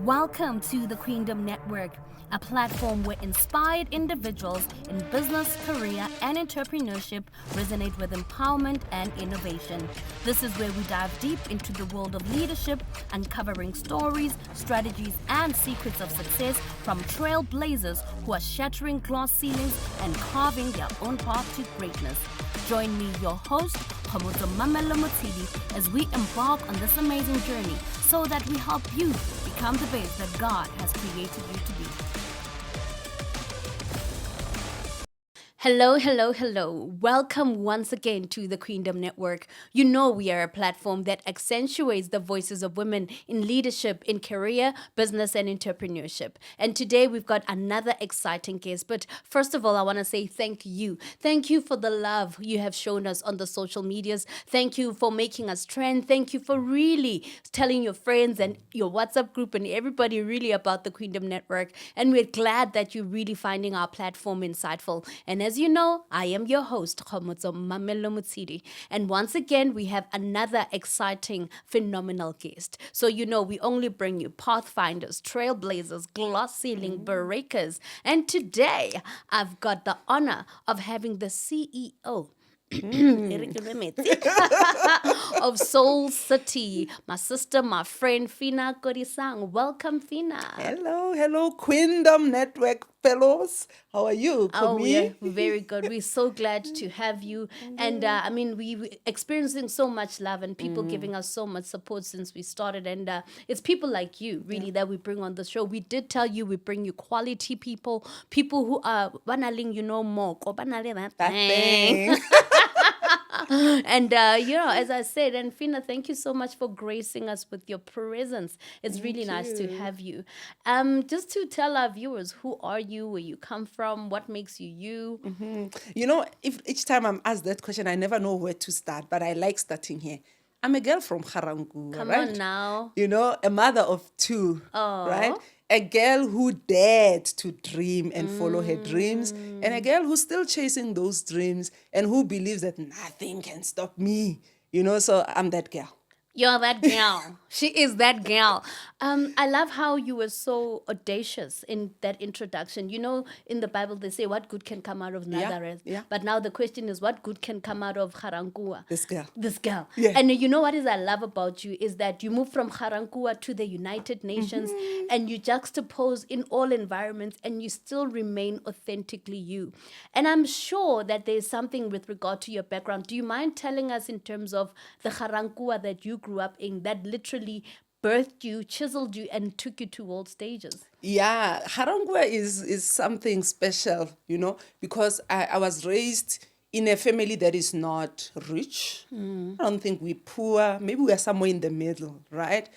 Welcome to the Queendom Network, a platform where inspired individuals in business, career, and entrepreneurship resonate with empowerment and innovation. This is where we dive deep into the world of leadership, uncovering stories, strategies, and secrets of success from trailblazers who are shattering glass ceilings and carving their own path to greatness. Join me, your host, as we embark on this amazing journey so that we help you become the best that God has created you to be. Hello, hello, hello. Welcome once again to the Queendom Network. You know we are a platform that accentuates the voices of women in leadership, in career, business, and entrepreneurship. And today we've got another exciting guest. But first of all, I want to say thank you. Thank you for the love you have shown us on the social medias. Thank you for making us trend. Thank you for really telling your friends and your WhatsApp group and everybody really about the Queendom Network. And we're glad that you're really finding our platform insightful. And as you know, I am your host, and once again, we have another exciting, phenomenal guest. So you know, we only bring you pathfinders, trailblazers, glass ceiling breakers. And today, I've got the honor of having the CEO of Soul City, my sister, my friend, Phinah Kodisang. Welcome, Phinah. Hello, Queendom Network fellows. How are you? Oh, we're very good. We're so glad to have you. And we're experiencing so much love and people giving us so much support since we started. And it's people like you, really, that we bring on the show. We did tell you we bring you quality people who are wanaling, more. And, as I said, and Phinah, thank you so much for gracing us with your presence. It's really nice to have you. Just to tell our viewers, who are you, where you come from, what makes you you? You know, if each time I'm asked that question, I never know where to start, but I like starting here. I'm a girl from Harangu, Come right? on now. You know, a mother of two, right? A girl who dared to dream and follow her dreams, and a girl who's still chasing those dreams and who believes that nothing can stop me. You know, so I'm that girl. You're that girl. She is that girl. I love how you were so audacious in that introduction. You know, in the Bible, they say, what good can come out of Nazareth? Yeah. But now the question is, what good can come out of Harangua? This girl. This girl. Yeah. And you know what is I love about you is that you move from Harangua to the United Nations and you juxtapose in all environments and you still remain authentically you. And I'm sure that there's something with regard to your background. Do you mind telling us in terms of the Harangua that you grew up in that literally birthed you, chiseled you, and took you to world stages? Yeah, Harangwa is something special, you know, because I was raised in a family that is not rich. I don't think we're poor. Maybe we are somewhere in the middle, right?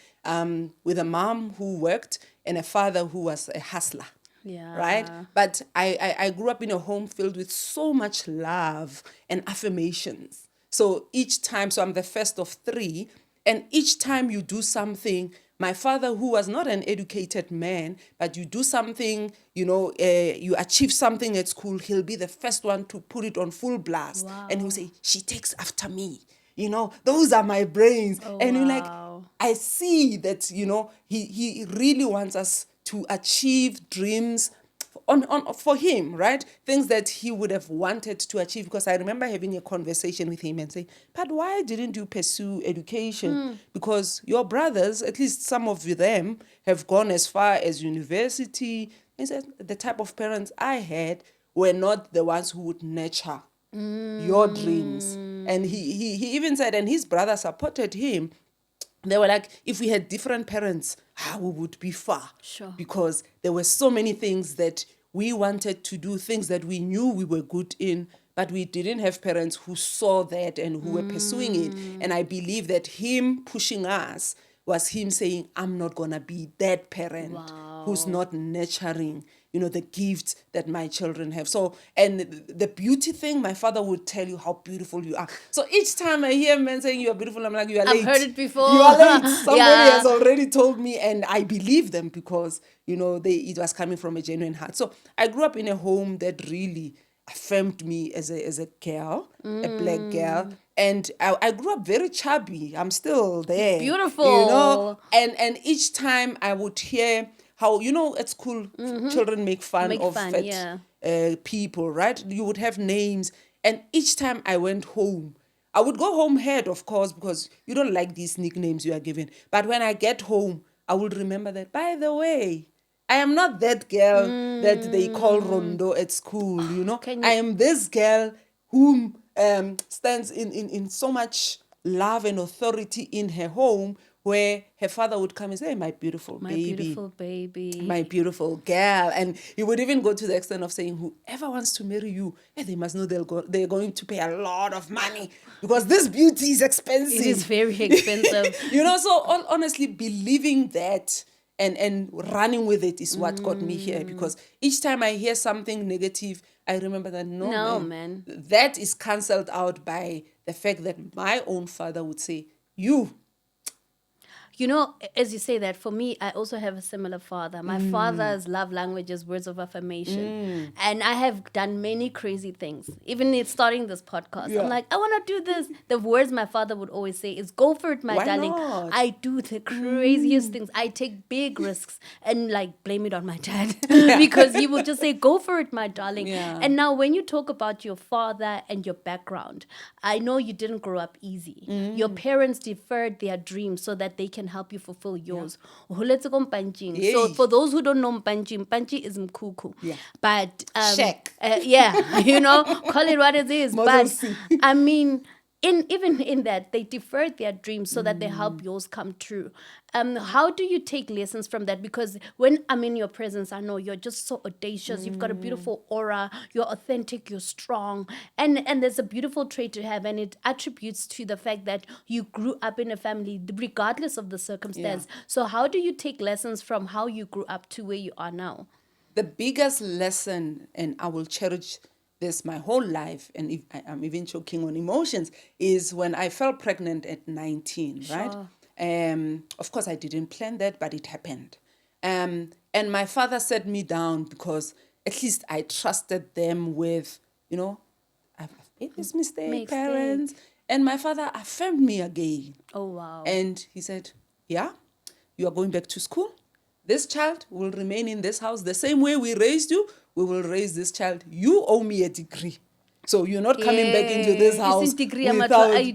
With a mom who worked and a father who was a hustler. Yeah. Right? But I grew up in a home filled with so much love and affirmations. So each time, so I'm the first of three, and each time you do something, my father, who was not an educated man, but you do something, you achieve something at school, he'll be the first one to put it on full blast. Wow. And he'll say, she takes after me. Those are my brains. And you're like, I see that, he really wants us to achieve dreams for him, right? Things that he would have wanted to achieve. Because I remember having a conversation with him and saying, but why didn't you pursue education? Because your brothers, at least some of them, have gone as far as university. He said, the type of parents I had were not the ones who would nurture your dreams. And he even said, and his brother supported him. They were like, if we had different parents, we would be far. Sure. Because there were so many things that we wanted to do, things that we knew we were good in, but we didn't have parents who saw that and who were pursuing it. And I believe that him pushing us was him saying, I'm not going to be that parent who's not nurturing, the gifts that my children have. So, and the beauty thing, my father would tell you how beautiful you are. So each time I hear men saying you are beautiful, I'm like, you are late. I've heard it before. You are late. Somebody has already told me, and I believe them because, it was coming from a genuine heart. So I grew up in a home that really affirmed me as a girl, a black girl. And I grew up very chubby. I'm still there. Beautiful. And each time I would hear how, at school, children make fun Make of fun, fat yeah. people, right? You would have names. And each time I went home, I would go home head, of course, because you don't like these nicknames you are given. But when I get home, I would remember that, by the way, I am not that girl that they call Rondo at school, I am this girl whom stands in so much love and authority in her home, where her father would come and say, hey, my beautiful baby, my beautiful girl. And he would even go to the extent of saying, whoever wants to marry you, they must know they're going to pay a lot of money, because this beauty is expensive. It is very expensive. So honestly, believing that and running with it is what got me here, because each time I hear something negative, I remember that no man, that is cancelled out by the fact that my own father would say, as you say that, for me, I also have a similar father. My father's love language is words of affirmation. And I have done many crazy things. Even in starting this podcast, I'm like, I want to do this. The words my father would always say is, go for it, my Why darling. not? I do the craziest things. I take big risks and blame it on my dad. Because he will just say, go for it, my darling. Yeah. And now when you talk about your father and your background, I know you didn't grow up easy. Your parents deferred their dreams so that they can help you fulfill yours. Yay. So for those who don't know Mpanchi is Mkuku. Yeah. But Check. call it what it is. Model But C. I mean, even in that, they deferred their dreams so that they help yours come true. How do you take lessons from that? Because when I'm in your presence, I know you're just so audacious. You've got a beautiful aura. You're authentic. You're strong. And there's a beautiful trait to have, and it attributes to the fact that you grew up in a family, regardless of the circumstance. Yeah. So how do you take lessons from how you grew up to where you are now? The biggest lesson, and I will cherish this my whole life, and if I'm even choking on emotions, is when I fell pregnant at 19, right? Of course, I didn't plan that, but it happened. And my father set me down because at least I trusted them with, I've made this mistake, parents. And my father affirmed me again. Oh, wow. And he said, yeah, you are going back to school. This child will remain in this house the same way we raised you. We will raise this child. You owe me a degree. So you're not coming back into this house without a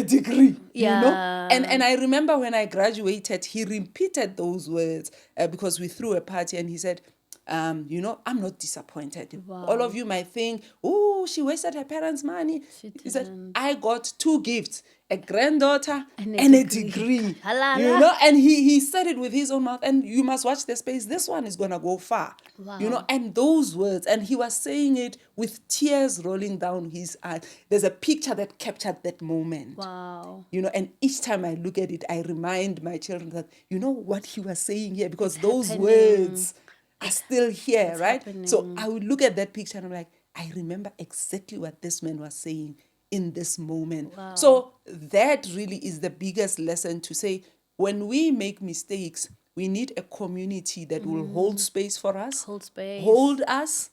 degree, And I remember when I graduated, he repeated those words because we threw a party, and he said, I'm not disappointed. Wow. All of you might think, oh, she wasted her parents' money. He said, I got 2 gifts, a granddaughter and a degree. And he said it with his own mouth, and you must watch the space. This one is going to go far. Wow. And those words, and he was saying it with tears rolling down his eyes. There's a picture that captured that moment. Wow. And each time I look at it, I remind my children that, what he was saying here, because It's those happening. Words are still here, It's right? happening. So I would look at that picture and I'm like, I remember exactly what this man was saying in this moment. Wow. So that really is the biggest lesson, to say, when we make mistakes, we need a community that will hold space for us, hold us,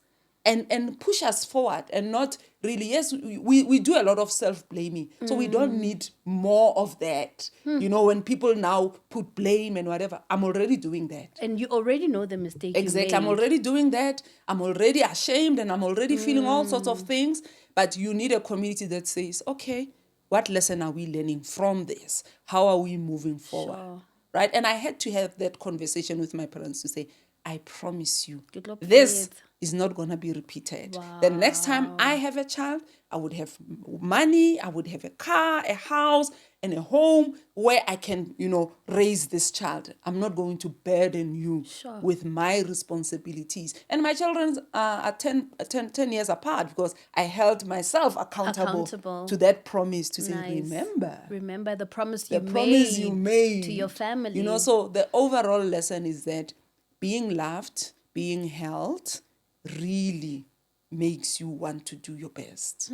and push us forward, and not really, yes, we do a lot of self-blaming. So we don't need more of that. When people now put blame and whatever, I'm already doing that. And you already know the mistake Exactly. you made. I'm already doing that. I'm already ashamed, and I'm already feeling all sorts of things. But you need a community that says, okay, what lesson are we learning from this? How are we moving forward? Sure. Right? And I had to have that conversation with my parents to say, I promise you, this is not going to be repeated. Wow. The next time I have a child, I would have money, I would have a car, a house, and a home where I can, raise this child. I'm not going to burden you with my responsibilities. And my children are 10 years apart, because I held myself accountable to that promise, to say, remember the promise you made to your family. So the overall lesson is that being loved, being held, really makes you want to do your best.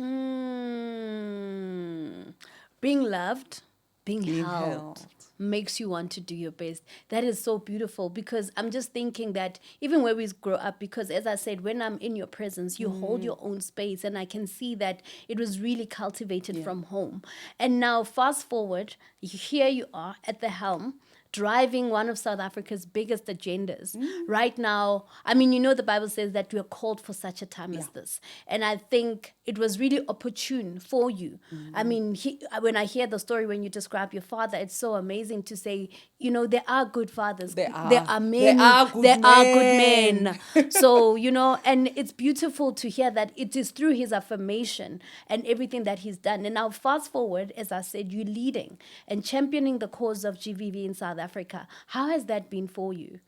Being loved, being held makes you want to do your best. That is so beautiful, because I'm just thinking that even where we grow up, because as I said, when I'm in your presence, you hold your own space, and I can see that it was really cultivated from home. And now fast forward, here you are at the helm, driving one of South Africa's biggest agendas. Right now, I mean, the Bible says that we are called for such a time as this. And I think it was really opportune for you. I mean, when I hear the story, when you describe your father, it's so amazing to say, there are good fathers. There are many. There are good men. So, and it's beautiful to hear that it is through his affirmation and everything that he's done. And now fast forward, as I said, you're leading and championing the cause of GVV in South Africa. How has that been for you?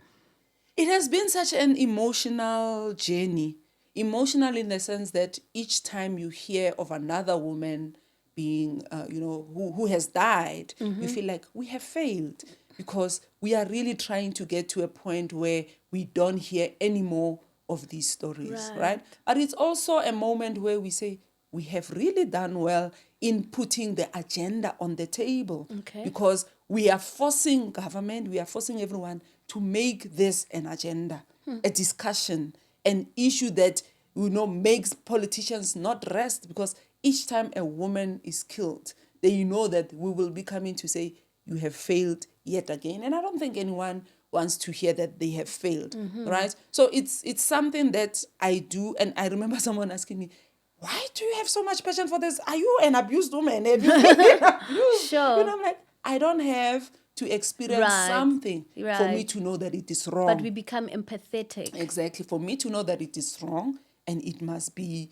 It has been such an emotional journey. Emotional in the sense that each time you hear of another woman being, who has died, you feel like we have failed, because we are really trying to get to a point where we don't hear any more of these stories, right? But it's also a moment where we say, we have really done well in putting the agenda on the table, because we are forcing government, we are forcing everyone to make this an agenda, a discussion, an issue that, makes politicians not rest, because each time a woman is killed, they know that we will be coming to say, you have failed yet again. And I don't think anyone wants to hear that they have failed, right? So it's something that I do. And I remember someone asking me, why do you have so much passion for this? Are you an abused woman? Have you been abused? Sure. I'm like, I don't have to experience something for me to know that it is wrong. But we become empathetic. Exactly. For me to know that it is wrong and it must be,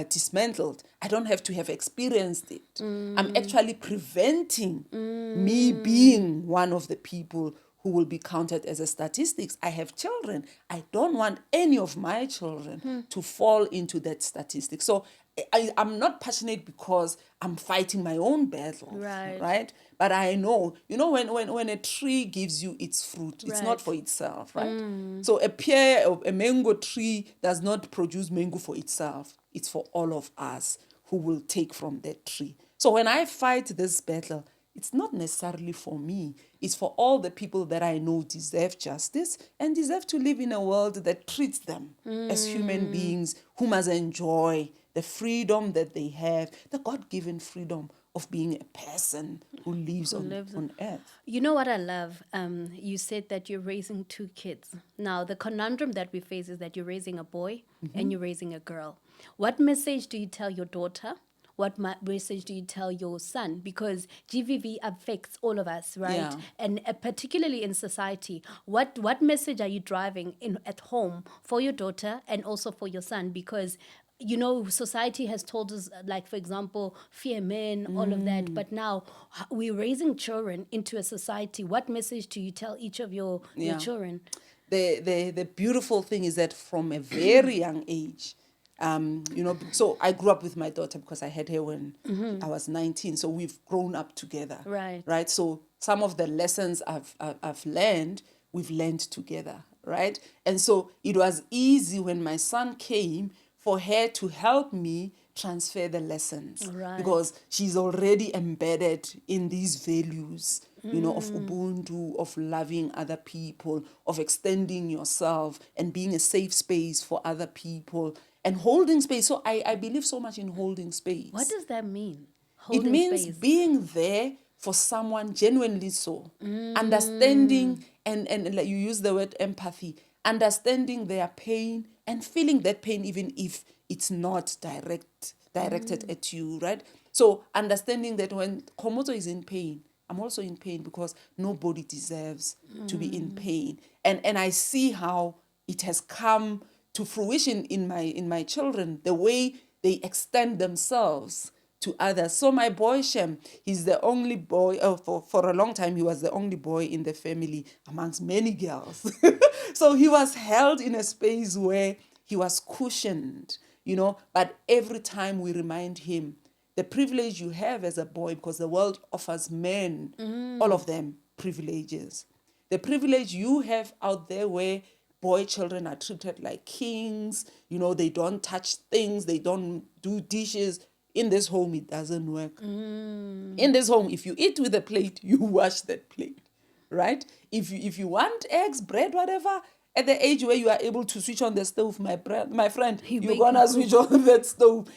dismantled. I don't have to have experienced it. I'm actually preventing me being one of the people who will be counted as a statistics. I have children. I don't want any of my children to fall into that statistic. So I'm not passionate because I'm fighting my own battle, right? But I know, when a tree gives you its fruit, it's not for itself, right? So a pear or a mango tree does not produce mango for itself. It's for all of us who will take from that tree. So when I fight this battle, it's not necessarily for me. It's for all the people that I know deserve justice and deserve to live in a world that treats them as human beings who must enjoy the freedom that they have, the God-given freedom of being a person who lives on earth. You know what I love? You said that you're raising 2 kids. Now, the conundrum that we face is that you're raising a boy and you're raising a girl. What message do you tell your daughter? What message do you tell your son? Because GVV affects all of us, right? Yeah. And particularly in society. What message are you driving at home for your daughter and also for your son? Because society has told us, like, for example, fear men, all of that. But now we're raising children into a society. What message do you tell each of your children? The beautiful thing is that from a very young age, so I grew up with my daughter because I had her when I was 19. So we've grown up together. Right. So some of the lessons I've learned, we've learned together. Right. And so it was easy when my son came for her to help me transfer the lessons, because she's already embedded in these values, of Ubuntu, of loving other people, of extending yourself and being a safe space for other people and holding space. So I believe so much in holding space. What does that mean? It means being there for someone genuinely so. Understanding, and like you use the word empathy, understanding their pain and feeling that pain even if it's not directed at you, right? So understanding that when Komoto is in pain, I'm also in pain, because nobody deserves to be in pain. And I see how it has come to fruition in my children, the way they extend themselves to others. So my boy Shem, he's the only boy, for a long time he was the only boy in the family amongst many girls. So he was held in a space where he was cushioned, but every time we remind him the privilege you have as a boy, because the world offers men, all of them, privileges. The privilege you have out there where boy children are treated like kings, they don't touch things, they don't do dishes. in this home, it doesn't work. In this home, if you eat with a plate, you wash that plate, right? If you want eggs, bread, whatever, at the age where you are able to switch on the stove, my friend, you're gonna switch on that stove,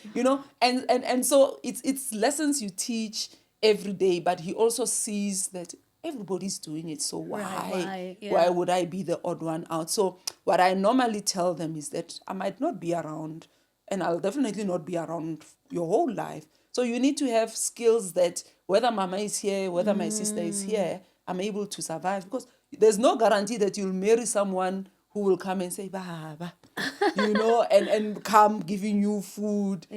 and so it's lessons you teach every day. But he also sees that everybody's doing it, so why would I be the odd one out? So what I normally tell them is that I might not be around, and I'll definitely not be around your whole life. So you need to have skills that whether mama is here, whether my sister is here, I'm able to survive, because there's no guarantee that you'll marry someone who will come and say, Baba, and come giving you food,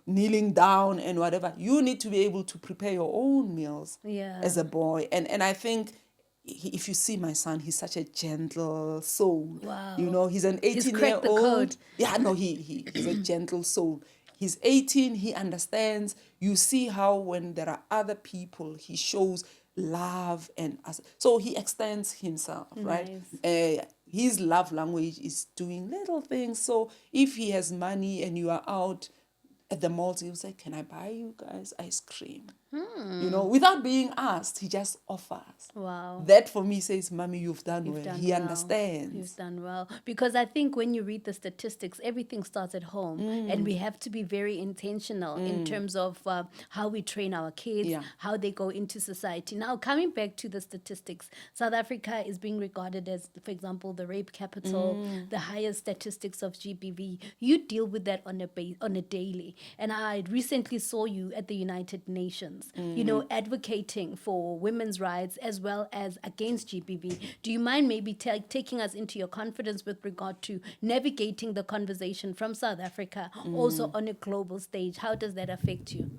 kneeling down and whatever. You need to be able to prepare your own meals as a boy. And I think if you see my son, he's such a gentle soul. Wow. He's an 18-year-old. Yeah, no, he's a gentle soul. He's 18, he understands. You see how when there are other people, he shows love so he extends himself, right? His love language is doing little things. So if he has money and you are out at the mall, he'll say, can I buy you guys ice cream? Without being asked, he just offers. Wow. That for me says, Mommy, you've done well. He understands. You've done well. Because I think when you read the statistics, everything starts at home. And we have to be very intentional in terms of how we train our kids, how they go into society. Now, coming back to the statistics, South Africa is being regarded as, for example, the rape capital, the highest statistics of GBV. You deal with that on a daily. And I recently saw you at the United Nations. Advocating for women's rights as well as against GBV. Do you mind maybe taking us into your confidence with regard to navigating the conversation from South Africa, also on a global stage? How does that affect you?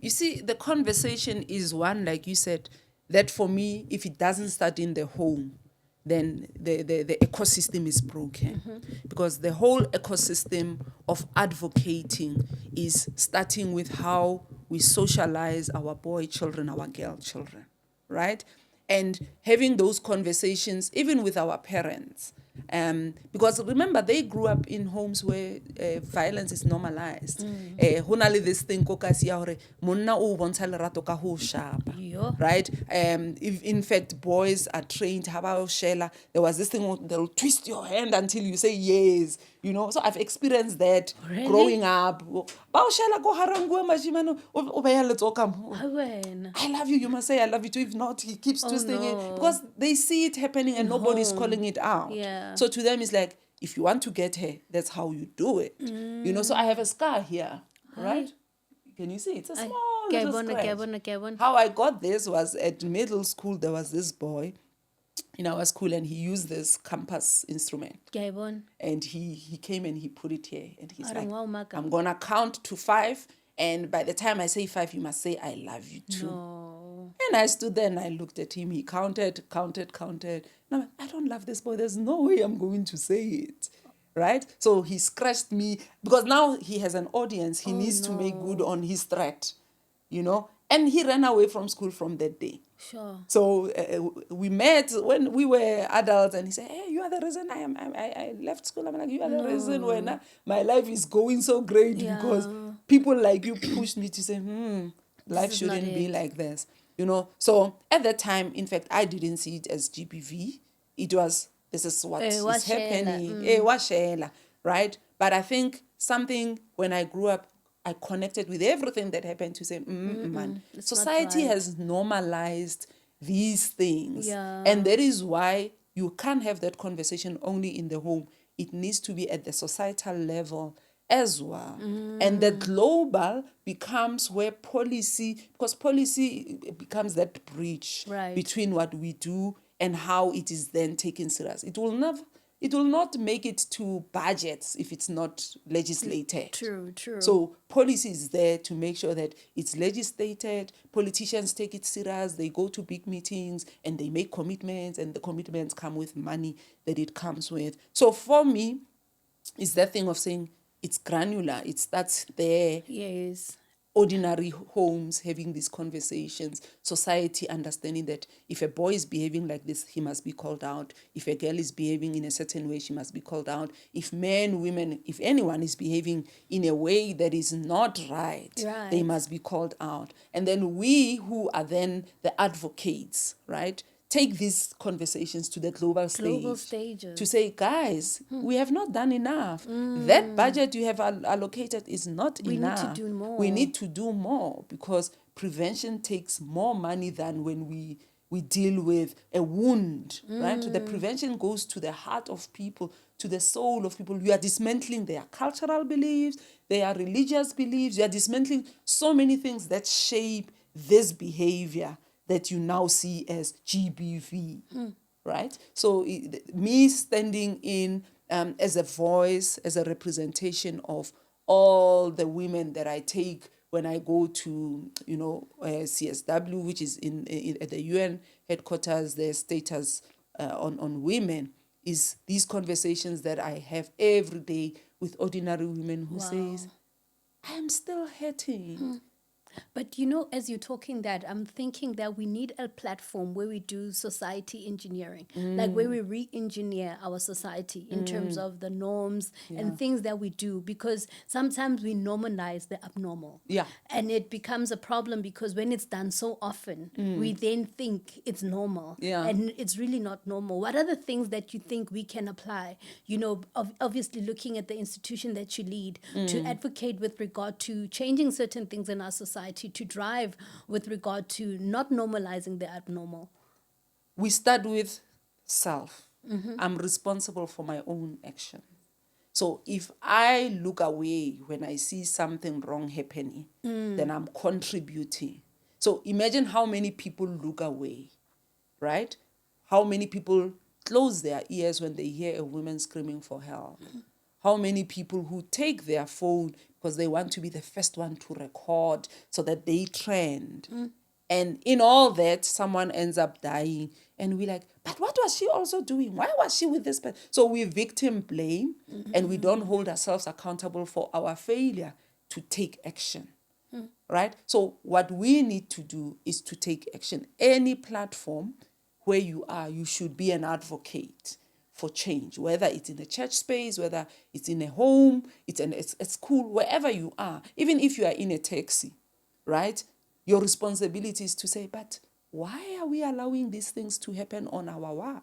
You see, the conversation is one, like you said, that for me, if it doesn't start in the home, then the ecosystem is broken. Because the whole ecosystem of advocating is starting with how we socialize our boy children, our girl children, right? And having those conversations, even with our parents. Because remember, they grew up in homes where violence is normalized. Ho na le this thing ko ka sia hore monna o bontsha lerato ka ho shapa, right? If in fact boys are trained ha ba o shela, there was this thing they'll twist your hand until you say yes. So I've experienced that growing up. Ba o shela ko harangwe mashimano o beya letsoka mo. I love you, you must say I love you too. If not, he keeps twisting it. Because they see it happening and nobody's calling it out. So to them, it's like, if you want to get her, that's how you do it. So I have a scar here, right? Can you see? It's a small little scratch. How I got this was at middle school, there was this boy in our school and he used this compass instrument. And he came and he put it here. And he's like, I'm going to count to 5. And by the time I say 5, you must say, I love you too. No. And I stood there and I looked at him. He counted. And I'm like, I don't love this boy. There's no way I'm going to say it. Right? So he scratched me because now he has an audience. He needs to make good on his threat, And he ran away from school from that day. Sure. So we met when we were adults and he said, hey, you are the reason I left school. I'm like, you are the reason when my life is going so great because people like you pushed me to say, life shouldn't be like this. So at that time, in fact, I didn't see it as GBV. It was, this is what is happening. Right? But I think something, when I grew up, I connected with everything that happened to say, man, society has normalized these things. And that is why you can't have that conversation only in the home. It needs to be at the societal level as well. And the global becomes where policy, because policy becomes that bridge between what we do and how it is then taken serious. It will not make it to budgets if it's not legislated. True. So policy is there to make sure that it's legislated, politicians take it serious, they go to big meetings and they make commitments and the commitments come with money that it comes with. So for me, it's that thing of saying it's granular, it starts there. Yes. ordinary homes having these conversations, society understanding that if a boy is behaving like this, he must be called out. If a girl is behaving in a certain way, she must be called out. If men, women, if anyone is behaving in a way that is not right, they must be called out. And then we who are then the advocates, right, take these conversations to the global stages to say, guys, we have not done enough. That budget you have allocated is not enough. We need to do more. We need to do more, because prevention takes more money than when we deal with a wound, right? The prevention goes to the heart of people, to the soul of people. You are dismantling their cultural beliefs, their religious beliefs. You are dismantling so many things that shape this behavior that you now see as GBV, right? So me standing in as a voice, as a representation of all the women that I take when I go to, CSW, which is at the UN headquarters, their status on women, is these conversations that I have every day with ordinary women who says, I'm still hurting. But as you're talking that, I'm thinking that we need a platform where we do society engineering, like where we re-engineer our society in terms of the norms and things that we do, because sometimes we normalize the abnormal. Yeah. And it becomes a problem because when it's done so often, we then think it's normal. Yeah. And it's really not normal. What are the things that you think we can apply? Obviously looking at the institution that you lead to advocate with regard to changing certain things in our society, to drive with regard to not normalizing the abnormal? We start with self. I'm responsible for my own action. So if I look away when I see something wrong happening, then I'm contributing. So imagine how many people look away, right? How many people close their ears when they hear a woman screaming for help? How many people who take their phone because they want to be the first one to record so that they trend? And in all that, someone ends up dying. And we're like, but what was she also doing? Why was she with this person? So we victim blame, and we don't hold ourselves accountable for our failure to take action, right? So what we need to do is to take action. Any platform where you are, you should be an advocate for change, whether it's in a church space, whether it's in a home, it's at school, wherever you are. Even if you are in a taxi, right? Your responsibility is to say, but why are we allowing these things to happen on our watch?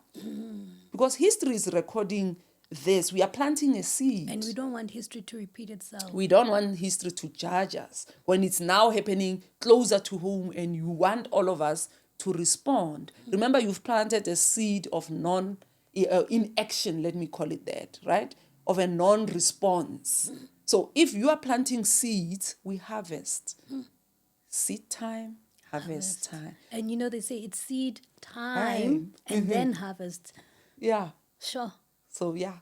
Because history is recording this. We are planting a seed. And we don't want history to repeat itself. We don't want history to judge us when it's now happening closer to home, and you want all of us to respond. Remember, you've planted a seed of inaction, let me call it that, right? Of a non-response. So if you are planting seeds, we harvest. Seed time, harvest time. And they say it's seed time and then harvest. Yeah. Sure. So, yeah.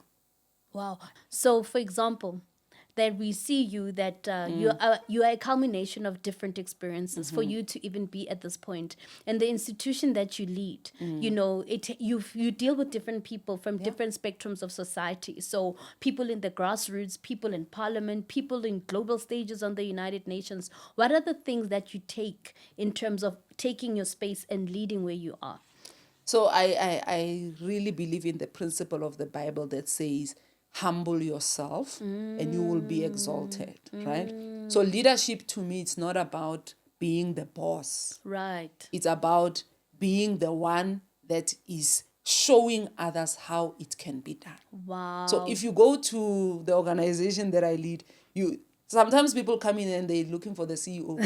Wow. So, for example, that we see you that you are a culmination of different experiences for you to even be at this point. And the institution that you lead, you deal with different people from different spectrums of society. So people in the grassroots, people in parliament, people in global stages on the United Nations. What are the things that you take in terms of taking your space and leading where you are? So I really believe in the principle of the Bible that says, humble yourself and you will be exalted, right? So leadership to me, it's not about being the boss. Right. It's about being the one that is showing others how it can be done. Wow. So if you go to the organization that I lead, sometimes people come in and they're looking for the CEO.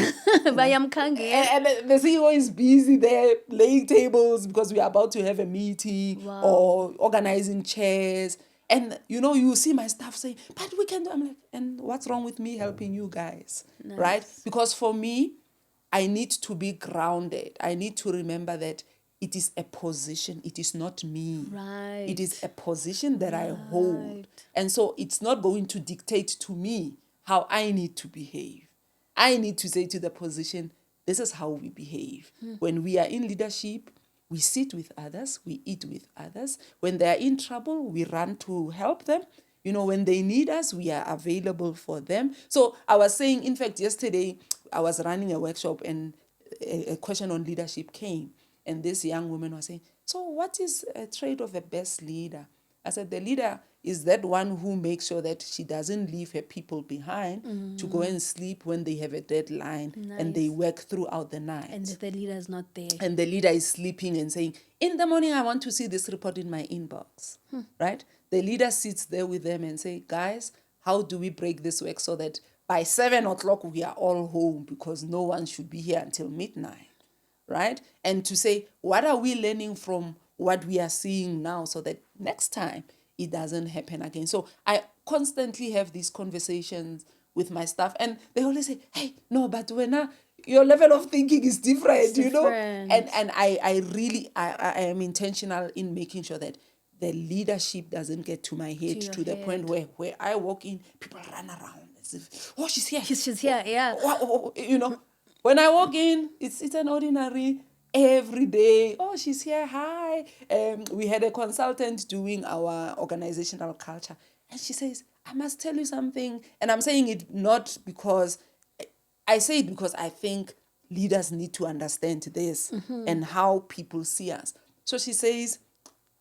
And the CEO is busy there laying tables because we are about to have a meeting or organizing chairs. And, you see my staff saying, but we can do. I'm like, and what's wrong with me helping you guys? Nice. Right? Because for me, I need to be grounded. I need to remember that it is a position. It is not me. Right. It is a position that I hold. And so it's not going to dictate to me how I need to behave. I need to say to the position, this is how we behave. When we are in leadership, we sit with others, we eat with others. When they are in trouble, we run to help them. when they need us, we are available for them. So I was saying, in fact, yesterday I was running a workshop and a question on leadership came. And this young woman was saying, so what is a trait of a best leader? I said, the leader is that one who makes sure that she doesn't leave her people behind to go and sleep when they have a deadline and they work throughout the night. And the leader is not there. And the leader is sleeping and saying, in the morning, I want to see this report in my inbox, right? The leader sits there with them and say, guys, how do we break this work so that by 7 o'clock we are all home, because no one should be here until midnight, right? And to say, what are we learning from what we are seeing now so that next time it doesn't happen again? So I constantly have these conversations with my staff, and they always say, hey, no, but when your level of thinking is different, And I really am intentional in making sure that the leadership doesn't get to my head to the point where I walk in, people run around as if, oh, she's here. She's here, yeah. When I walk in, it's an ordinary every day. Oh, she's here. Hi. We had a consultant doing our organizational culture, and she says, I must tell you something. And I'm saying it not because I say it because I think leaders need to understand this and how people see us. So she says,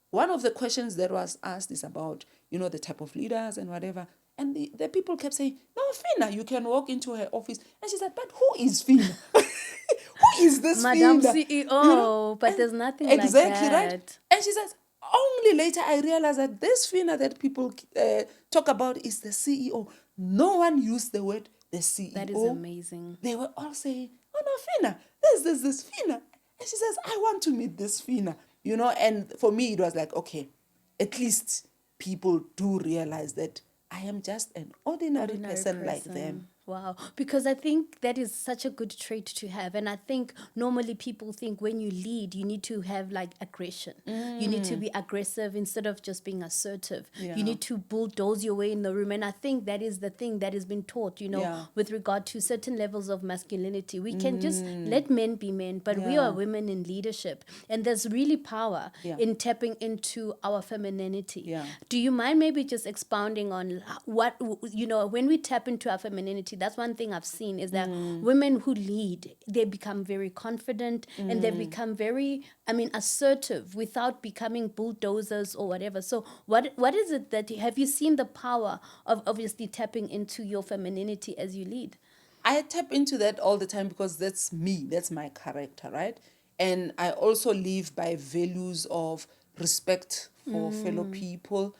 one of the questions that was asked is about, the type of leaders and whatever. And the people kept saying, no, Phinah, you can walk into her office. And she said, but who is Phinah? Who is this Madam Phinah? CEO, but there's nothing like that. Exactly, right? And she says, only later I realized that this Phinah that people talk about is the CEO. No one used the word the CEO. That is amazing. They were all saying, oh no, Phinah, there's this Phinah. And she says, I want to meet this Phinah. And for me, it was like, okay, at least people do realize that I am just an ordinary person like them. Wow. Because I think that is such a good trait to have. And I think normally people think when you lead, you need to have like aggression. You need to be aggressive instead of just being assertive. Yeah. You need to bulldoze your way in the room. And I think that is the thing that has been taught, with regard to certain levels of masculinity. We can just let men be men, but we are women in leadership. And there's really power in tapping into our femininity. Yeah. Do you mind maybe just expounding on what, when we tap into our femininity, that's one thing I've seen is that women who lead, they become very confident and they become very, assertive without becoming bulldozers or whatever. So what is it that, have you seen the power of obviously tapping into your femininity as you lead? I tap into that all the time because that's me, that's my character, right? And I also live by values of respect for fellow people,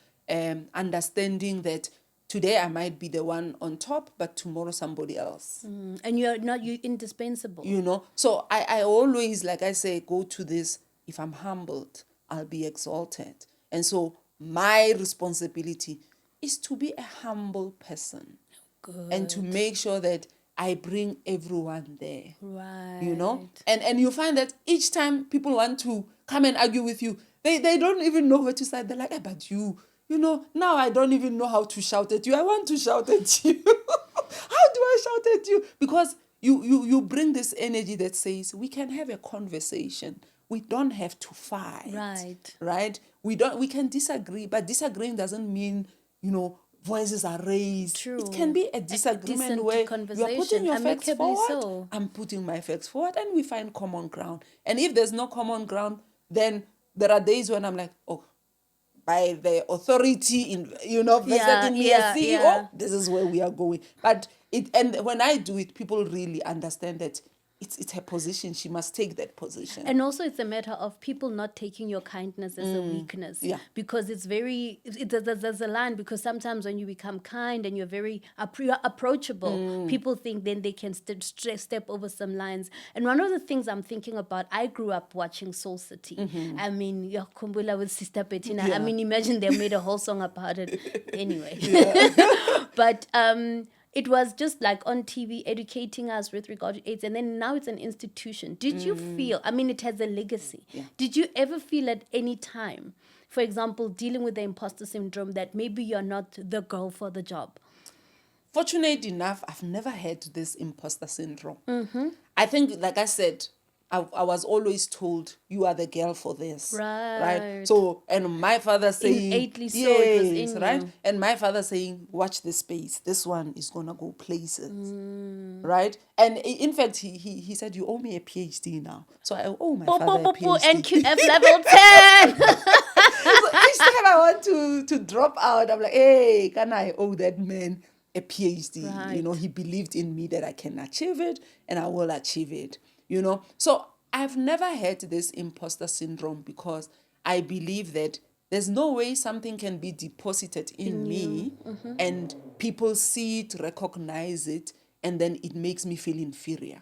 understanding that today I might be the one on top, but tomorrow somebody else. And you're indispensable. So I always, like I say, go to this, if I'm humbled, I'll be exalted. And so my responsibility is to be a humble person. Good. And to make sure that I bring everyone there. Right. And you find that each time people want to come and argue with you, they don't even know where to start. They're like, but now I don't even know how to shout at you. I want to shout at you. How do I shout at you? Because you bring this energy that says we can have a conversation. We don't have to fight. Right? We can disagree, but disagreeing doesn't mean, voices are raised. True. It can be a disagreement where you are putting your facts forward, I'm putting my facts forward, and we find common ground. And if there's no common ground, then there are days when I'm like, oh, by the authority in vested in me as CEO, this is where we are going. But when I do it, people really understand that it's her position. She must take that position. And also it's a matter of people not taking your kindness as a weakness. Yeah. Because it's there's a line, because sometimes when you become kind and you're very approachable, people think then they can step over some lines. And one of the things I'm thinking about, I grew up watching Soul City. Kumbula with Sister Bettina. Yeah. Imagine they made a whole song about it anyway. But it was just like on TV educating us with regard to AIDS, and then now it's an institution. Did you feel, it has a legacy. Yeah. Did you ever feel at any time, for example, dealing with the imposter syndrome, that maybe you're not the girl for the job? Fortunate enough, I've never had this imposter syndrome. I think, like I said, I was always told, you are the girl for this. Right. So, and my father saying, Innately so, it was yes, in right? you. And my father saying, watch the space. This one is going to go places. Right? And in fact, he said, you owe me a PhD now. So I owe my father a PhD. NQF level 10. So each time I want to drop out, I'm like, hey, can I owe that man a PhD? You know, Right. he believed in me that I can achieve it and I will achieve it. You know, so I've never had this imposter syndrome because I believe that there's no way something can be deposited in me and people see it, recognize it, and then it makes me feel inferior.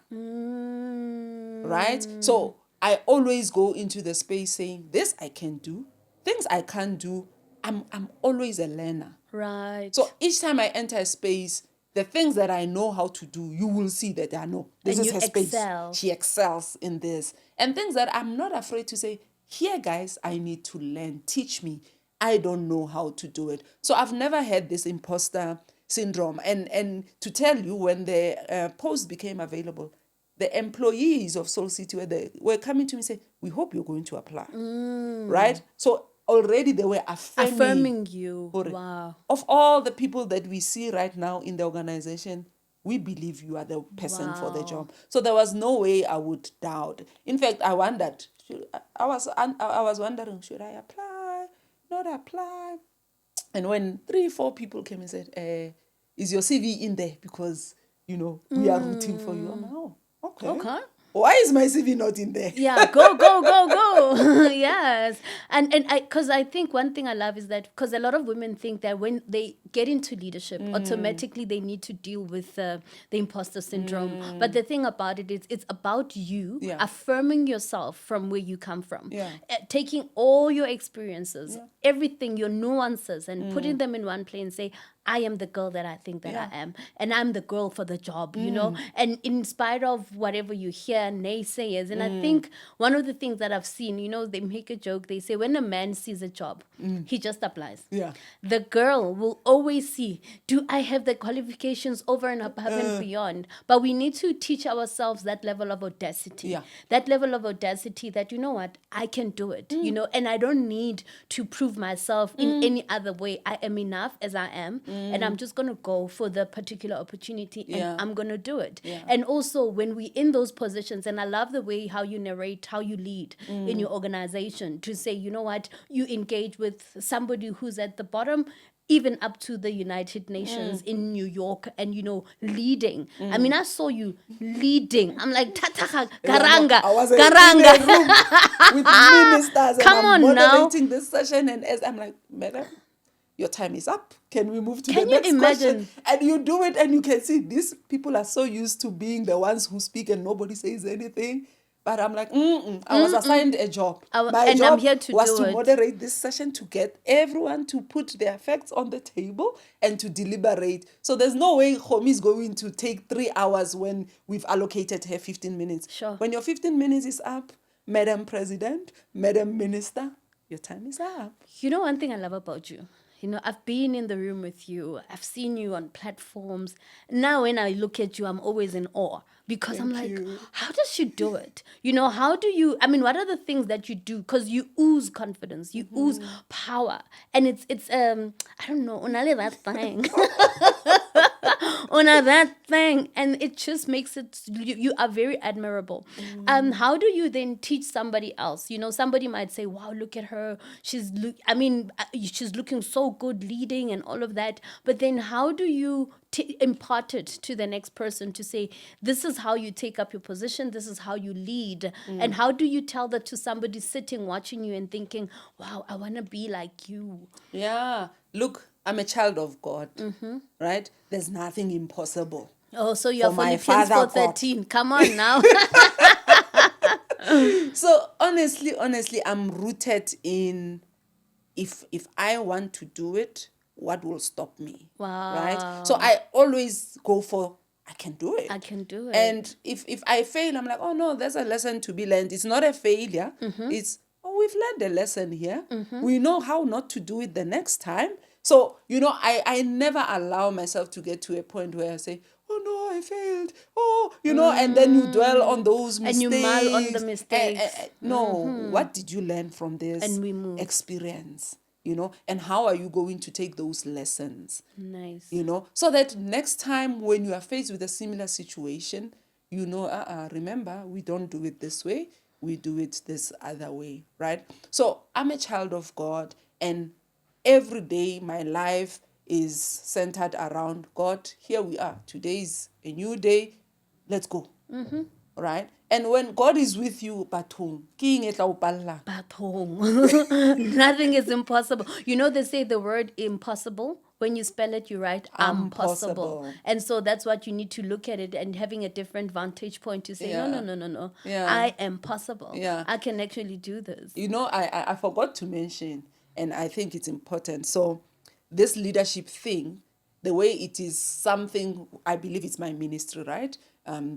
Right? So I always go into the space saying, this I can do, things I can't do. I'm always a learner. Right. So each time I enter a space, the things that I know how to do, you will see that I know. This And is you her space. excel. She excels in this. And things that I'm not afraid to say, here, guys, I need to learn. Teach me. I don't know how to do it. So I've never had this imposter syndrome. And to tell you, when the post became available, the employees of Soul City were coming to me and say, we hope you're going to apply. Right? So already they were Affirming you. Correct. Wow. Of all the people that we see right now in the organization, we believe you are the person for the job. So there was no way I would doubt. In fact, I wondered, I was wondering, should I apply, not apply? And when 3-4 people came and said, is your CV in there? Because, you know, we are rooting for you. I'm like, oh, okay. Why is my CV not in there? Yeah, go. Yes. And because I think one thing I love is that, because a lot of women think that when they get into leadership, automatically they need to deal with the imposter syndrome. But the thing about it is, it's about you affirming yourself from where you come from, taking all your experiences, everything, your nuances, and putting them in one place and say, I am the girl that I think that I am, and I'm the girl for the job, you know, and in spite of whatever you hear, naysayers. And I think one of the things that I've seen, you know, they make a joke, they say when a man sees a job, he just applies. Yeah. The girl will always see, do I have the qualifications over and above and beyond? But we need to teach ourselves that level of audacity, that level of audacity that, you know what, I can do it, you know, and I don't need to prove myself in any other way. I am enough as I am. And I'm just going to go for the particular opportunity and I'm going to do it. And also when we in those positions, and I love the way how you narrate, how you lead in your organization, to say, you know what, you engage with somebody who's at the bottom, even up to the United Nations in New York, and, you know, leading. I mean, I saw you leading. I'm like, Tataha, Garanga, I was Garanga. in a room with ministers and Come I'm on now. moderating this session, and as I'm like, madam, your time is up. Can we move to the Can you next question? imagine? And you do it, and you can see these people are so used to being the ones who speak and nobody says anything. But I'm like, I was assigned a job. My and job I'm here to was do to it. moderate this session, to get everyone to put their facts on the table and to deliberate. So there's no way Homi is going to take 3 hours when we've allocated her 15 minutes. Sure. When your 15 minutes is up, Madam President, Madam Minister, your time is up. You know, one thing I love about you, you know, I've been in the room with you. I've seen you on platforms. Now, when I look at you, I'm always in awe, because I'm like, how does she do it? You know, how do you, I mean, what are the things that you do? Because you ooze confidence, you ooze power. And it's I don't know, only that thing. On that thing, and it just makes it, you are very admirable. How do you then teach somebody else? You know, somebody might say, wow, look at her, she's looking so good leading and all of that, but then how do you impart it to the next person to say, this is how you take up your position, this is how you lead? And how do you tell that to somebody sitting watching you and thinking, wow, I want to be like you? Yeah, look, I'm a child of God, right? There's nothing impossible. Oh, so you're For my Philippians father 4:13. Come on now. So honestly, I'm rooted in, if I want to do it, what will stop me? Wow. Right? So I always go for, I can do it. I can do it. And if I fail, I'm like, oh no, there's a lesson to be learned. It's not a failure. It's, oh, we've learned a lesson here. We know how not to do it the next time. So, you know, I never allow myself to get to a point where I say, oh no, I failed. Oh, and then you dwell on those mistakes. And you mull on the mistakes. No, what did you learn from this And we move. experience? And how are you going to take those lessons? Nice. So that next time when you are faced with a similar situation, remember, we don't do it this way, we do it this other way, right? So I'm a child of God, and every day my life is centered around God. Here we are. Today is a new day. Let's go. Right? And when God is with you, bathong, ke eng e tla o palla? Bathong. Nothing is impossible. They say the word impossible. When you spell it, you write impossible. Impossible. And so that's what you need to look at it, and having a different vantage point to say, Yeah. no. Yeah. I am possible. Yeah. I can actually do this. I forgot to mention, and I think it's important. So this leadership thing, the way it is something, I believe it's my ministry, right?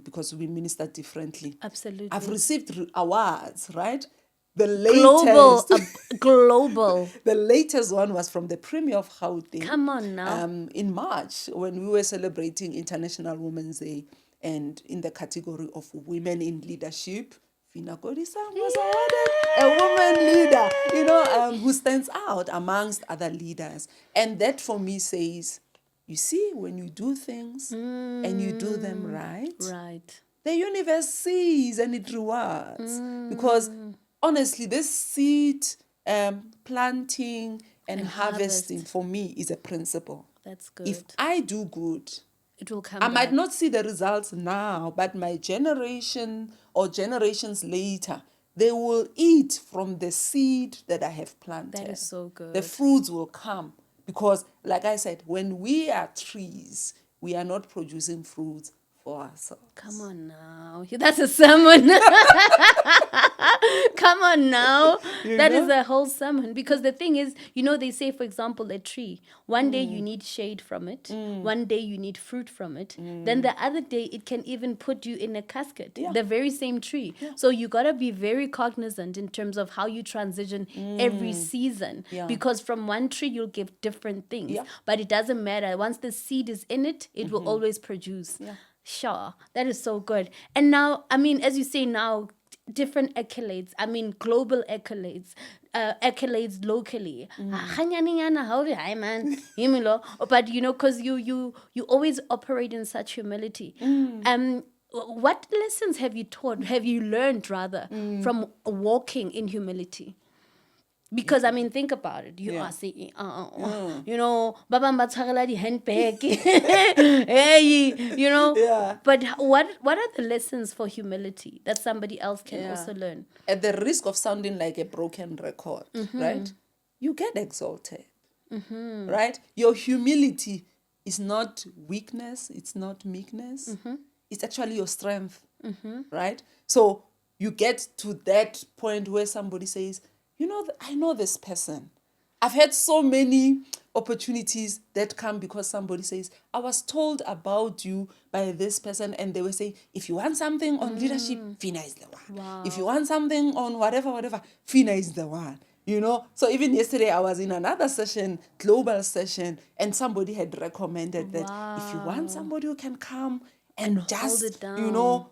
Because we minister differently. Absolutely. I've received awards, right? The Global. latest, Global. the latest one was from the Premier of Gauteng. Come on now. In March, when we were celebrating International Women's Day, and in the category of women in leadership, Phinah Kodisang was awarded a woman leader, who stands out amongst other leaders. And that for me says, you see, when you do things and you do them right, the universe sees and it rewards. Because honestly, this seed planting and harvesting for me is a principle. That's good. If I do good, it will come I back. might not see the results now, but my generation or generations later, they will eat from the seed that I have planted. That is so good. The fruits will come. Because, like I said, when we are trees, we are not producing fruits for ourselves. Come on now. That's a sermon. Come on now. That is a whole sermon. Because the thing is, they say, for example, a tree. One day you need shade from it. One day you need fruit from it. Then the other day it can even put you in a casket. Yeah. The very same tree. Yeah. So you got to be very cognizant in terms of how you transition every season. Yeah. Because from one tree you'll give different things. Yeah. But it doesn't matter. Once the seed is in it, it will always produce. Yeah. Sure, that is so good. And now, as you say now, different accolades. Global accolades, accolades locally. Hi man, but because you always operate in such humility. What lessons have you learned rather from walking in humility? Because think about it. You are saying, Baba Matagala di handbag. Hey, Yeah. But what are the lessons for humility that somebody else can also learn? At the risk of sounding like a broken record, right? You get exalted, right? Your humility is not weakness. It's not meekness. It's actually your strength, right? So you get to that point where somebody says, I know this person. I've had so many opportunities that come because somebody says, I was told about you by this person, and they will say, if you want something on leadership, Phinah is the one. Wow. If you want something on whatever, Phinah is the one. So even yesterday I was in another session, global session, and somebody had recommended that if you want somebody who can come and just, hold it down.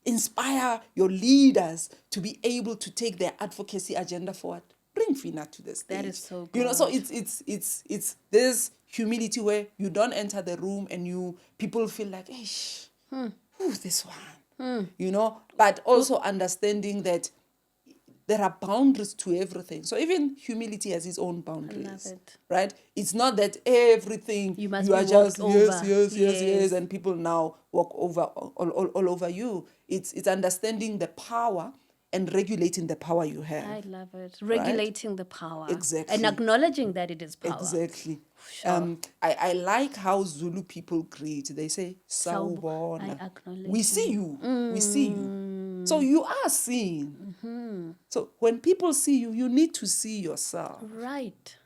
Inspire your leaders to be able to take their advocacy agenda forward, bring Phinah to the stage. That is so good. So it's this humility where you don't enter the room and people feel like, who's this one? But also understanding that there are boundaries to everything. So even humility has its own boundaries. I love it. Right? It's not that everything you are just over. yes, and people now walk over all over you. It's understanding the power and regulating the power you have. I love it. Regulating the power. Exactly. And acknowledging that it is power. Exactly. Sure. I like how Zulu people greet. They say, Sawubona. I acknowledge We see you. We see you. So you are seen. So when people see you, you need to see yourself.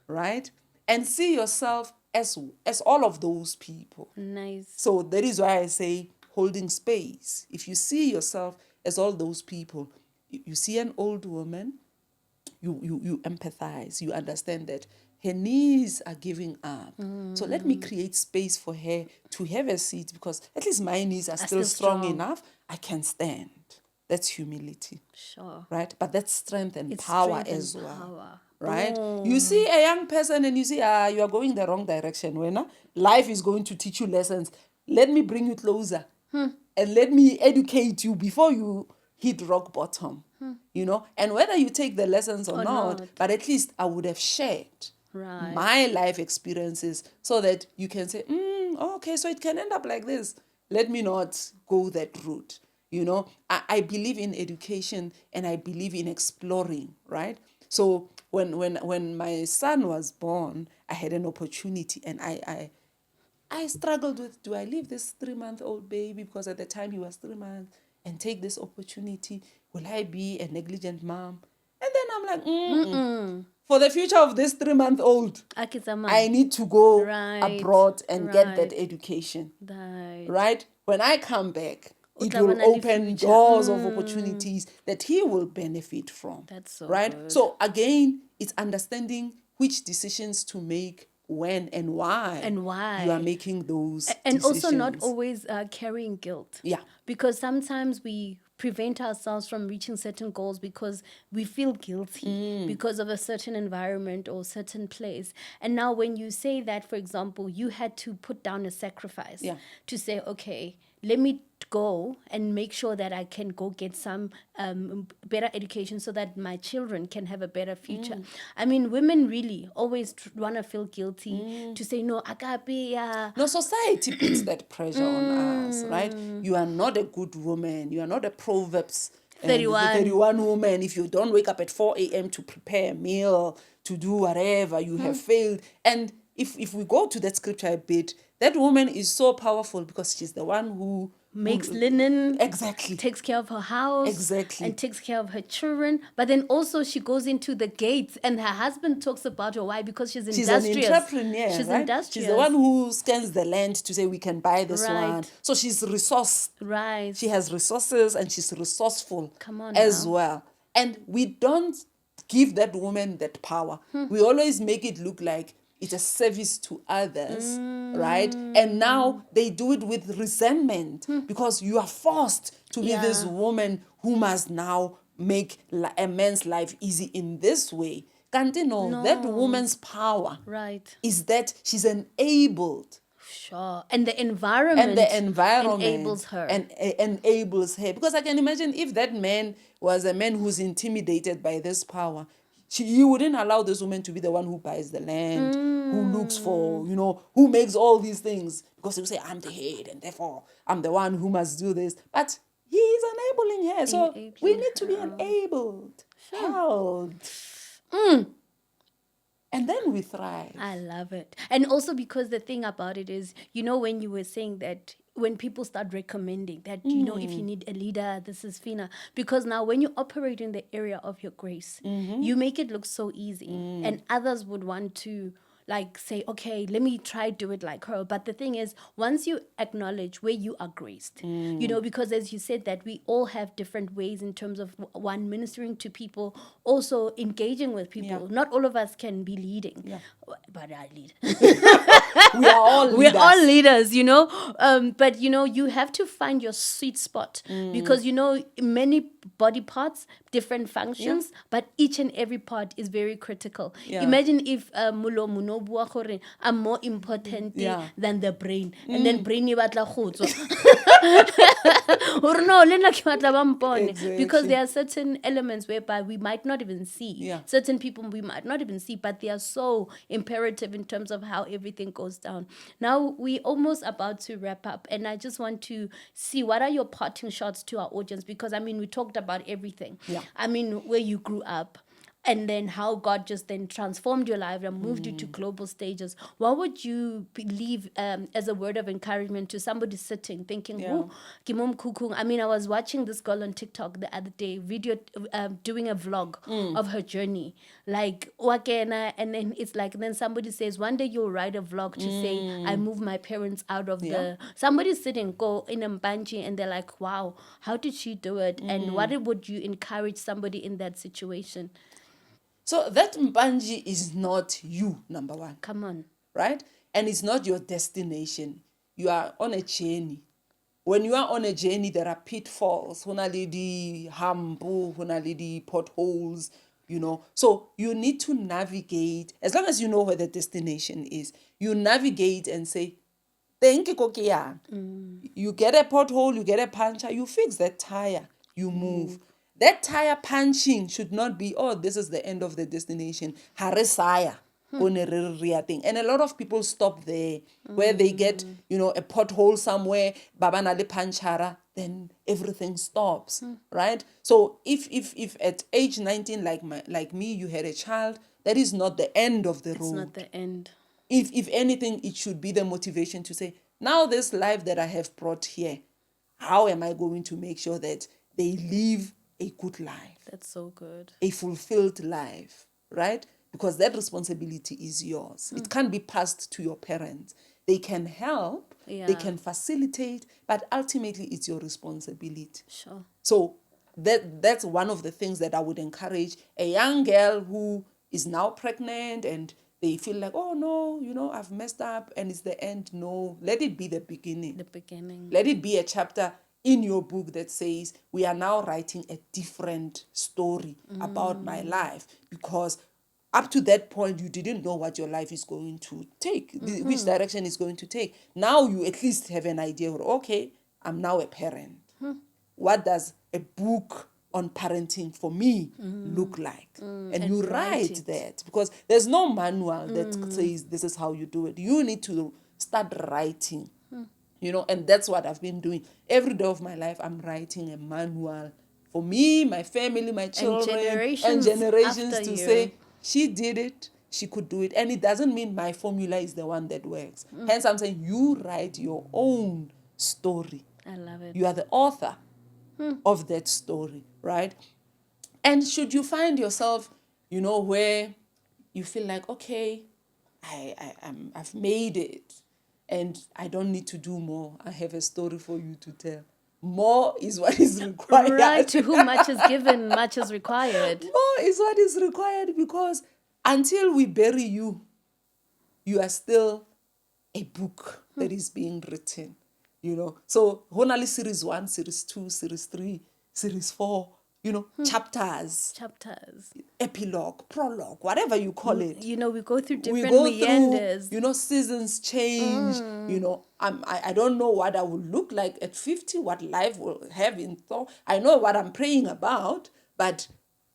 Right? And see yourself as all of those people. Nice. So that is why I say holding space. If you see yourself as all those people, you see an old woman, you empathize. You understand that, her knees are giving up. So let me create space for her to have a seat, because at least my knees are still strong enough. I can stand. That's humility. Sure. Right? But that's strength and It's power strength and as well. power. Right? You see a young person and you see, you are going the wrong direction. When life is going to teach you lessons, let me bring you closer and let me educate you before you hit rock bottom. You know, and whether you take the lessons or not, but at least I would have shared my life experiences so that you can say, okay, so it can end up like this. Let me not go that route. You know, I believe in education and I believe in exploring, right? So when my son was born, I had an opportunity, and I struggled with, do I leave this 3-month-old baby, because at the time he was 3 months, and take this opportunity? Will I be a negligent mom? And then I'm like, for the future of this 3-month-old, I need to go abroad and get that education. Right? When I come back, it will open doors of opportunities that he will benefit from. That's so right? good. So again, it's understanding which decisions to make, when and why you are making those and decisions. also not always carrying guilt. Yeah. Because sometimes we prevent ourselves from reaching certain goals because we feel guilty because of a certain environment or certain place. And now when you say that, for example, you had to put down a sacrifice to say, okay, let me go and make sure that I can go get some better education so that my children can have a better future. I mean, women really always want to feel guilty to say, no, agape. No, society puts that pressure on us, right? You are not a good woman. You are not a Proverbs 31 woman. If you don't wake up at 4 a.m. to prepare a meal, to do whatever, you have failed. And if we go to that scripture a bit, that woman is so powerful because she's the one who makes linen, exactly, takes care of her house, exactly, and takes care of her children. But then also she goes into the gates, and her husband talks about her. Why? Because she's industrious. She's an entrepreneur, she's right? Industrious. She's the one who scans the land to say we can buy this one. So she's resource. Right. She has resources and she's resourceful. Come on as now. well. And we don't give that woman that power. We always make it look like it's a service to others, right? And now they do it with resentment because you are forced to be this woman who must now make a man's life easy in this way. No, that woman's power is that she's enabled. Sure. And the environment enables her. And enables her. Because I can imagine if that man was a man who's intimidated by this power, he wouldn't allow this woman to be the one who buys the land, who looks for, who makes all these things. Because he will say, I'm the head and therefore I'm the one who must do this. But he is enabling her. So we need to be enabled, held. And then we thrive. I love it. And also because the thing about it is, when you were saying that when people start recommending that, if you need a leader, this is Phinah. Because now when you operate in the area of your grace, you make it look so easy. And others would want to say, okay, let me try do it like her. But the thing is, once you acknowledge where you are graced, because as you said that we all have different ways in terms of one, ministering to people, also engaging with people. Not all of us can be leading, but I lead. We are all leaders. We're all leaders, but you have to find your sweet spot because many body parts, different functions, but each and every part is very critical. Imagine if mulo bua gore I'm more important than the brain, and then brain e batla go tswa or no le nna ke batla ba mpone, because there are certain elements whereby we might not even see, certain people we might not even see, but they are so imperative in terms of how everything goes down. Now we almost about to wrap up, and I just want to see what are your parting shots to our audience, because we talked about everything. Where you grew up, and then how God just then transformed your life and moved you to global stages. What would you leave as a word of encouragement to somebody sitting thinking, oh, Kimom Kukung. I was watching this girl on TikTok the other day, doing a vlog of her journey. Like, wakena, and then it's like, then somebody says, one day you'll write a vlog to say, I moved my parents out of the... Somebody's sitting, go in Mbanji, and they're like, wow, how did she do it? And what would you encourage somebody in that situation? So that mpanji is not you, number one. Come on. Right? And it's not your destination. You are on a journey. When you are on a journey, there are pitfalls, ho na le di-hump, ho na le di-potholes, So you need to navigate. As long as you know where the destination is, you navigate and say, thank you, You get a pothole, you get a puncture, you fix that tire, you move. That tire punching should not be, oh, this is the end of the destination. Haresaya. And a lot of people stop there, where they get, a pothole somewhere, babana le panchara, then everything stops, right? So if at age 19, like me, you had a child, that is not the end of the road. It's not the end. If anything, it should be the motivation to say, now this life that I have brought here, how am I going to make sure that they live a good life? That's so good. A fulfilled life, right? Because that responsibility is yours. It can't be passed to your parents. They can help, they can facilitate, but ultimately it's your responsibility. Sure. So that's one of the things that I would encourage a young girl who is now pregnant and they feel like, oh no, I've messed up and it's the end. No, let it be the beginning. The beginning. Let it be a chapter in your book that says, we are now writing a different story about my life, because up to that point, you didn't know what your life is going to take, which direction it's going to take. Now you at least have an idea, okay, I'm now a parent. What does a book on parenting for me look like? And you write that, because there's no manual that says this is how you do it. You need to start writing, and that's what I've been doing. Every day of my life, I'm writing a manual for me, my family, my children, and generations to say, she did it, she could do it. And it doesn't mean my formula is the one that works. Hence, I'm saying you write your own story. I love it. You are the author of that story, right? And should you find yourself, where you feel like, okay, I've made it and I don't need to do more. I have a story for you to tell. More is what is required. Right, to whom much is given, much is required. More is what is required, because until we bury you, you are still a book that is being written, So, Honali Series 1, Series 2, Series 3, Series 4, chapters, epilogue, prologue, whatever you call it. We go through different meanders. Seasons change. I don't know what I will look like at 50, what life will have in store. I know what I'm praying about, but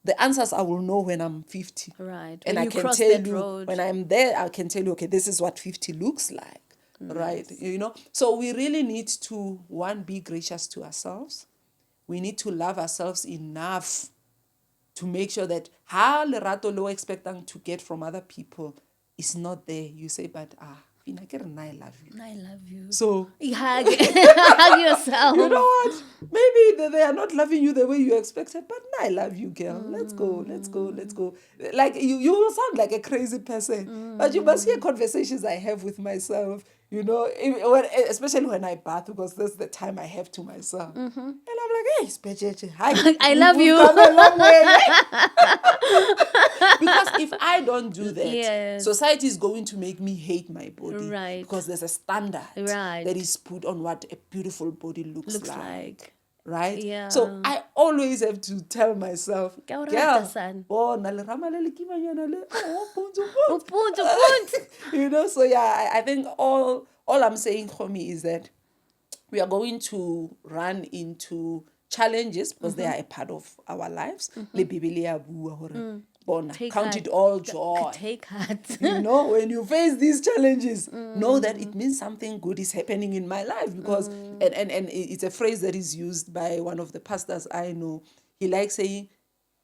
the answers I will know when I'm 50. Right. And I can tell you, when I'm there, I can tell you, okay, this is what 50 looks like. Nice. Right? So we really need to, one, be gracious to ourselves. We need to love ourselves enough to make sure that ha lerato lo expecting to get from other people is not there. You say, but Phinah, I love you. I love you. So hug yourself. You know what? Maybe they are not loving you the way you expected, but I love you, girl. Let's go. Like you will sound like a crazy person, but you must hear conversations I have with myself. Especially when I bath, because that's the time I have to myself. And I'm like, hey, Specheche, I love you. Come a long way. Because if I don't do that, society is going to make me hate my body. Right. Because there's a standard that is put on what a beautiful body looks like. Right? Yeah. So I always have to tell myself, girl, so yeah, I think all I'm saying for me is that we are going to run into challenges, because they are a part of our lives. Count it all joy. Take heart. When you face these challenges, know that it means something good is happening in my life, because and it's a phrase that is used by one of the pastors I know. He likes saying,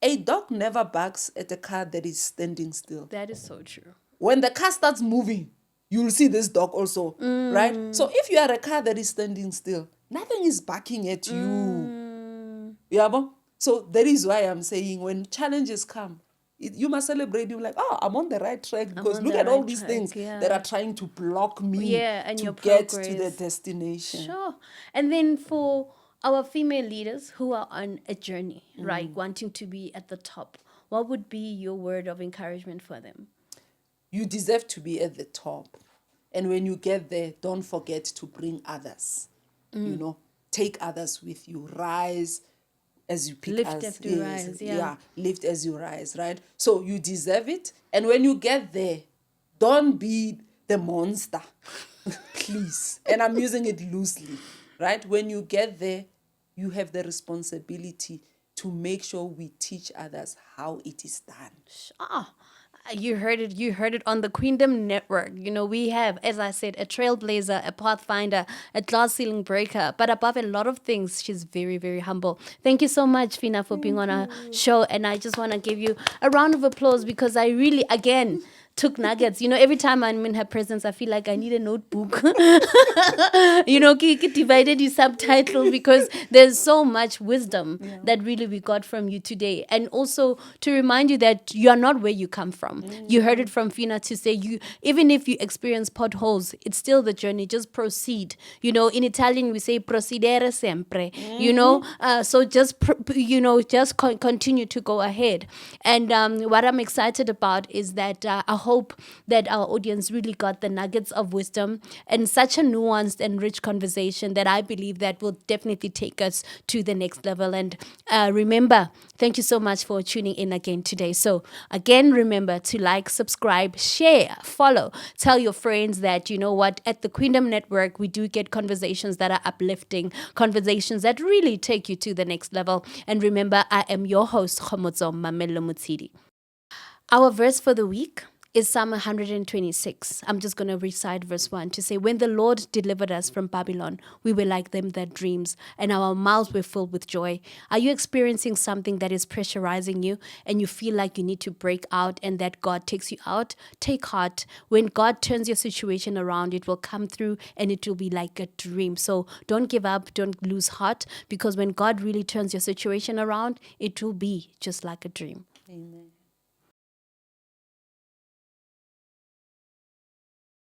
a dog never barks at a car that is standing still. That is so true. When the car starts moving, you'll see this dog also, right? So if you are a car that is standing still, nothing is barking at you. Yeah, so that is why I'm saying, when challenges come, you must celebrate. You're like, I'm on the right track, because look at all these things that are trying to block me and to your get progress to the destination. Sure. And then for our female leaders who are on a journey, right, wanting to be at the top, what would be your word of encouragement for them? You deserve to be at the top. And when you get there, don't forget to bring others. You know, take others with you. Rise as you pick Lift us. as you rise, yeah. Lift as you rise, right? So you deserve it. And when you get there, don't be the monster. Please. And I'm using it loosely, right? When you get there, you have the responsibility to make sure we teach others how it is done. Ah, you heard it. You heard it on the Queendom Network. You know, we have, as I said, a trailblazer, a pathfinder, a glass ceiling breaker. But above a lot of things, she's very, very humble. Thank you so much, Phinah, for being on our show. And I just want to give you a round of applause because I really, again, took nuggets. You know, every time I'm in her presence, I feel like I need a notebook. You know, divided your subtitle because there's so much wisdom that really we got from you today. And also to remind you that you are not where you come from. You heard it from Phinah to say you, even if you experience potholes, it's still the journey. Just proceed. You know, in Italian we say procedere sempre. You know, so just just continue to go ahead. And what I'm excited about is that I hope that our audience really got the nuggets of wisdom and such a nuanced and rich conversation that I believe that will definitely take us to the next level. And remember, thank you so much for tuning in again today. So again, remember to like, subscribe, share, follow, tell your friends that, you know what, at the Queendom Network, we do get conversations that are uplifting, conversations that really take you to the next level. And remember, I am your host, Khomotso Mamelo Mutsidi. Our verse for the week is Psalm 126. I'm just going to recite verse 1 to say, when the Lord delivered us from Babylon, we were like them that dreams, and our mouths were filled with joy. Are you experiencing something that is pressurizing you and you feel like you need to break out and that God takes you out? Take heart. When God turns your situation around, it will come through and it will be like a dream. So don't give up, don't lose heart, because when God really turns your situation around, it will be just like a dream. Amen.